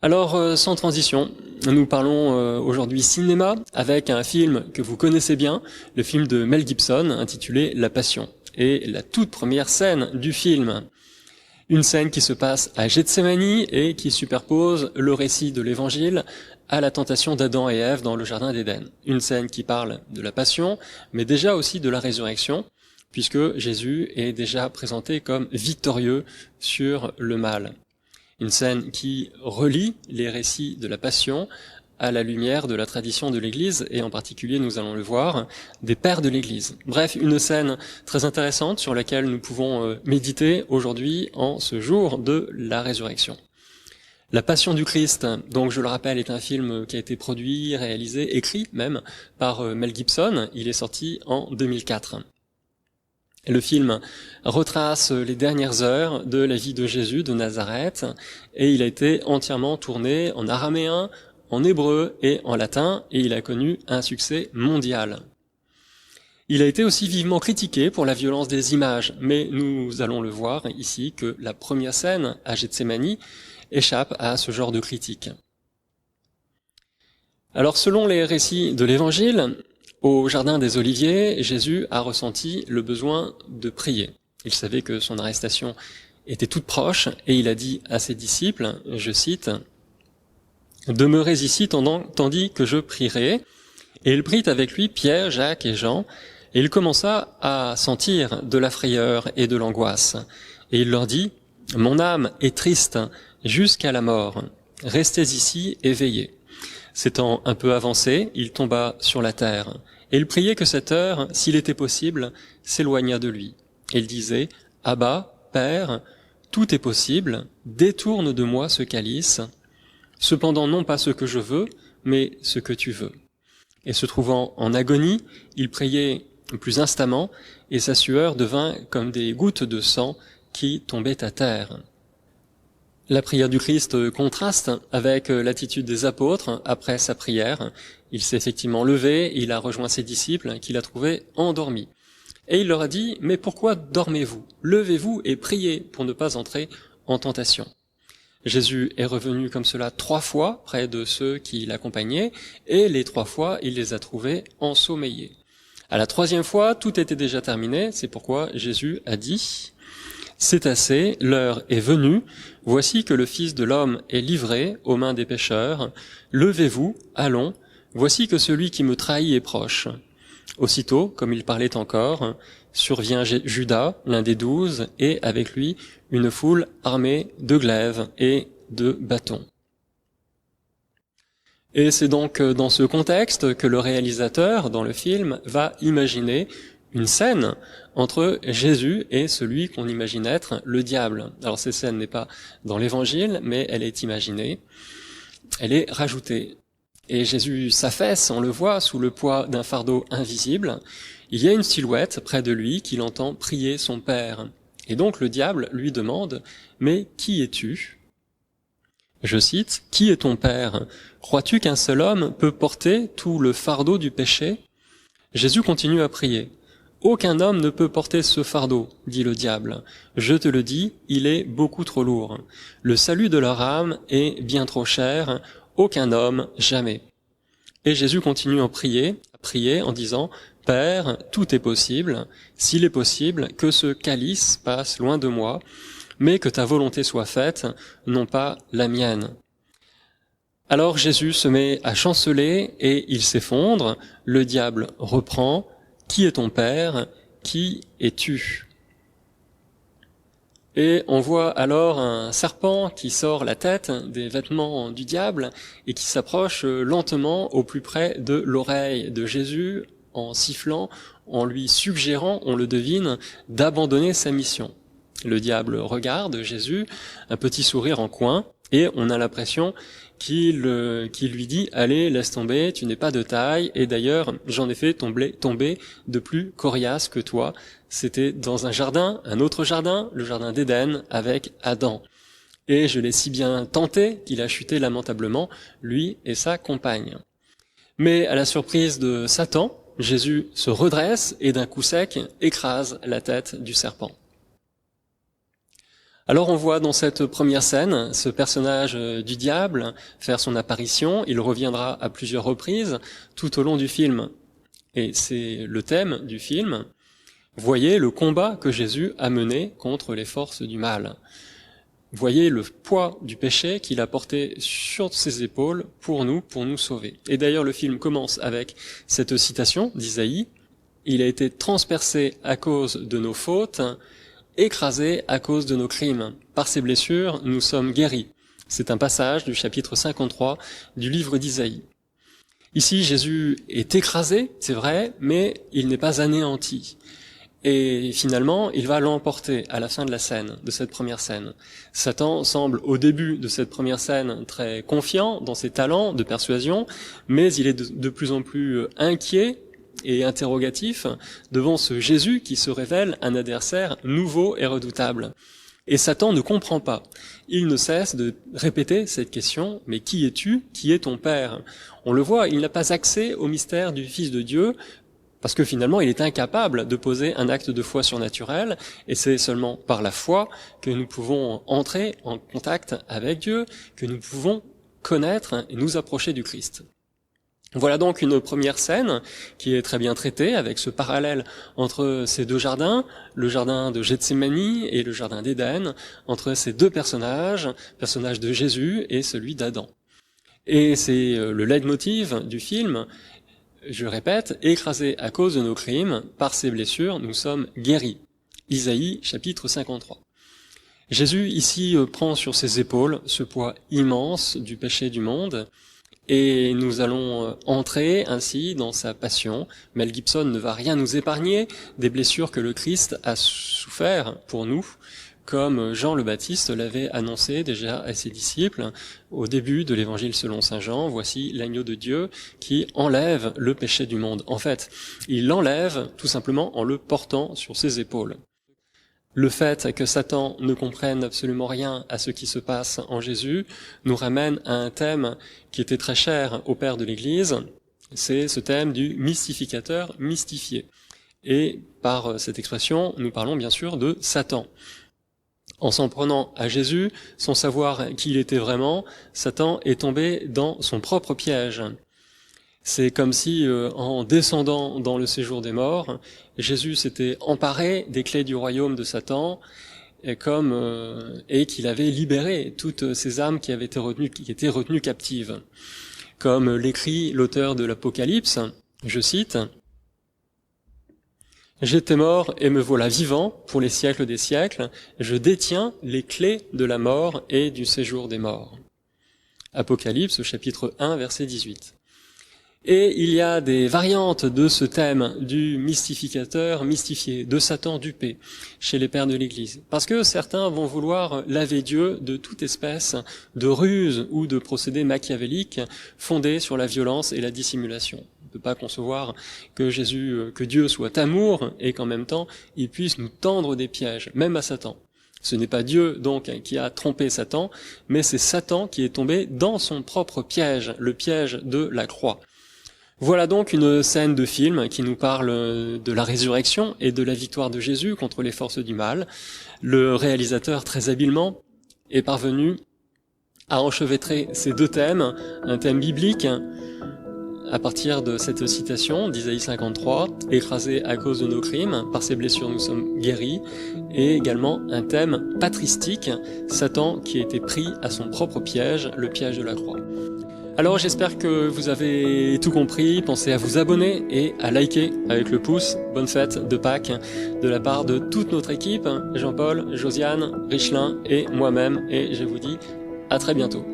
Alors, sans transition, nous parlons aujourd'hui cinéma avec un film que vous connaissez bien, le film de Mel Gibson intitulé La Passion. Et la toute première scène du film, une scène qui se passe à Gethsémani et qui superpose le récit de l'Évangile à la tentation d'Adam et Ève dans le Jardin d'Éden. Une scène qui parle de la Passion, mais déjà aussi de la résurrection, puisque Jésus est déjà présenté comme victorieux sur le mal. Une scène qui relie les récits de la Passion à la lumière de la tradition de l'Église, et en particulier, nous allons le voir, des pères de l'Église. Bref, une scène très intéressante sur laquelle nous pouvons méditer aujourd'hui en ce jour de la résurrection. La Passion du Christ, donc je le rappelle, est un film qui a été produit, réalisé, écrit même par Mel Gibson. Il est sorti en 2004. Le film retrace les dernières heures de la vie de Jésus de Nazareth et il a été entièrement tourné en araméen, en hébreu et en latin et il a connu un succès mondial. Il a été aussi vivement critiqué pour la violence des images, mais nous allons le voir ici que la première scène à Gethsémani échappe à ce genre de critique. Alors selon les récits de l'Évangile, au Jardin des Oliviers, Jésus a ressenti le besoin de prier. Il savait que son arrestation était toute proche et il a dit à ses disciples, je cite, « Demeurez ici tandis que je prierai ». Et il prit avec lui Pierre, Jacques et Jean, et il commença à sentir de la frayeur et de l'angoisse. Et il leur dit, « Mon âme est triste jusqu'à la mort. Restez ici et veillez. » S'étant un peu avancé, il tomba sur la terre. Et il priait que cette heure, s'il était possible, s'éloignât de lui. Et il disait, « Abba, Père, tout est possible, détourne de moi ce calice, cependant non pas ce que je veux, mais ce que tu veux. » Et se trouvant en agonie, il priait plus instamment, et sa sueur devint comme des gouttes de sang qui tombaient à terre. La prière du Christ contraste avec l'attitude des apôtres après sa prière. Il s'est effectivement levé, il a rejoint ses disciples qu'il a trouvés endormis. Et il leur a dit, « Mais pourquoi dormez-vous? Levez-vous et priez pour ne pas entrer en tentation. » Jésus est revenu comme cela 3 fois près de ceux qui l'accompagnaient, et les 3 fois, il les a trouvés ensommeillés. À la 3e fois, tout était déjà terminé, c'est pourquoi Jésus a dit, « C'est assez, l'heure est venue, voici que le Fils de l'homme est livré aux mains des pécheurs, levez-vous, allons, voici que celui qui me trahit est proche. » Aussitôt, comme il parlait encore, survient Judas, l'un des 12, et avec lui une foule armée de glaives et de bâtons. Et c'est donc dans ce contexte que le réalisateur, dans le film, va imaginer une scène entre Jésus et celui qu'on imagine être le diable. Alors cette scène n'est pas dans l'Évangile, mais elle est imaginée, elle est rajoutée. Et Jésus s'affaisse, on le voit, sous le poids d'un fardeau invisible. Il y a une silhouette près de lui qu'il entend prier son Père. Et donc le diable lui demande « Mais qui es-tu » Je cite, « Qui est ton Père? Crois-tu qu'un seul homme peut porter tout le fardeau du péché ?» Jésus continue à prier. « Aucun homme ne peut porter ce fardeau, dit le diable. Je te le dis, il est beaucoup trop lourd. Le salut de leur âme est bien trop cher. Aucun homme, jamais. » Et Jésus continue à prier en disant « Père, tout est possible. S'il est possible, que ce calice passe loin de moi, mais que ta volonté soit faite, non pas la mienne. » Alors Jésus se met à chanceler et il s'effondre. Le diable reprend « Qui est ton Père? Qui es-tu » Et on voit alors un serpent qui sort la tête des vêtements du diable et qui s'approche lentement au plus près de l'oreille de Jésus en sifflant, en lui suggérant, on le devine, d'abandonner sa mission. Le diable regarde Jésus, un petit sourire en coin, et on a l'impression qu'il lui dit « Allez, laisse tomber, tu n'es pas de taille, et d'ailleurs, j'en ai fait tomber de plus coriace que toi. » C'était dans un jardin, un autre jardin, le jardin d'Éden, avec Adam. Et je l'ai si bien tenté qu'il a chuté lamentablement, lui et sa compagne. Mais à la surprise de Satan, Jésus se redresse et d'un coup sec écrase la tête du serpent. Alors on voit dans cette première scène ce personnage du diable faire son apparition. Il reviendra à plusieurs reprises tout au long du film. Et c'est le thème du film. Voyez le combat que Jésus a mené contre les forces du mal. Voyez le poids du péché qu'il a porté sur ses épaules pour nous sauver. Et d'ailleurs le film commence avec cette citation d'Isaïe. Il a été transpercé à cause de nos fautes, écrasé à cause de nos crimes. Par ses blessures, nous sommes guéris. C'est un passage du chapitre 53 du livre d'Isaïe. Ici, Jésus est écrasé, c'est vrai, mais il n'est pas anéanti. Et finalement, il va l'emporter à la fin de la scène, de cette première scène. Satan semble au début de cette première scène très confiant dans ses talents de persuasion, mais il est de plus en plus inquiet et interrogatif devant ce Jésus qui se révèle un adversaire nouveau et redoutable. Et Satan ne comprend pas. Il ne cesse de répéter cette question, mais qui es-tu? Qui est ton Père? On le voit, il n'a pas accès au mystère du Fils de Dieu, parce que finalement, il est incapable de poser un acte de foi surnaturel, et c'est seulement par la foi que nous pouvons entrer en contact avec Dieu, que nous pouvons connaître et nous approcher du Christ. Voilà donc une première scène qui est très bien traitée avec ce parallèle entre ces deux jardins, le jardin de Gethsémani et le jardin d'Éden, entre ces deux personnages, le personnage de Jésus et celui d'Adam. Et c'est le leitmotiv du film, je répète, écrasé à cause de nos crimes, par ses blessures, nous sommes guéris. Isaïe, chapitre 53. Jésus ici prend sur ses épaules ce poids immense du péché du monde, et nous allons entrer ainsi dans sa passion. Mel Gibson ne va rien nous épargner des blessures que le Christ a souffert pour nous, comme Jean le Baptiste l'avait annoncé déjà à ses disciples au début de l'évangile selon saint Jean. Voici l'agneau de Dieu qui enlève le péché du monde. En fait, il l'enlève tout simplement en le portant sur ses épaules. Le fait que Satan ne comprenne absolument rien à ce qui se passe en Jésus nous ramène à un thème qui était très cher au père de l'Église, c'est ce thème du mystificateur mystifié. Et par cette expression, nous parlons bien sûr de Satan. En s'en prenant à Jésus, sans savoir qui il était vraiment, Satan est tombé dans son propre piège. C'est comme si, en descendant dans le séjour des morts, Jésus s'était emparé des clés du royaume de Satan, et qu'il avait libéré toutes ces âmes qui étaient retenues captives. Comme l'écrit l'auteur de l'Apocalypse, je cite, « J'étais mort et me voilà vivant pour les siècles des siècles, je détiens les clés de la mort et du séjour des morts. » Apocalypse, chapitre 1, verset 18. Et il y a des variantes de ce thème du mystificateur mystifié, de Satan dupé, chez les pères de l'Église. Parce que certains vont vouloir laver Dieu de toute espèce de ruse ou de procédés machiavéliques fondés sur la violence et la dissimulation. On ne peut pas concevoir que Dieu soit amour et qu'en même temps, il puisse nous tendre des pièges, même à Satan. Ce n'est pas Dieu, donc, qui a trompé Satan, mais c'est Satan qui est tombé dans son propre piège, le piège de la croix. Voilà donc une scène de film qui nous parle de la résurrection et de la victoire de Jésus contre les forces du mal. Le réalisateur, très habilement, est parvenu à enchevêtrer ces deux thèmes, un thème biblique, à partir de cette citation d'Isaïe 53, « Écrasé à cause de nos crimes, par ses blessures nous sommes guéris », et également un thème patristique, Satan qui a été pris à son propre piège, le piège de la croix. Alors j'espère que vous avez tout compris, pensez à vous abonner et à liker avec le pouce. Bonne fête de Pâques de la part de toute notre équipe, Jean-Paul, Josiane, Richelin et moi-même, et je vous dis à très bientôt.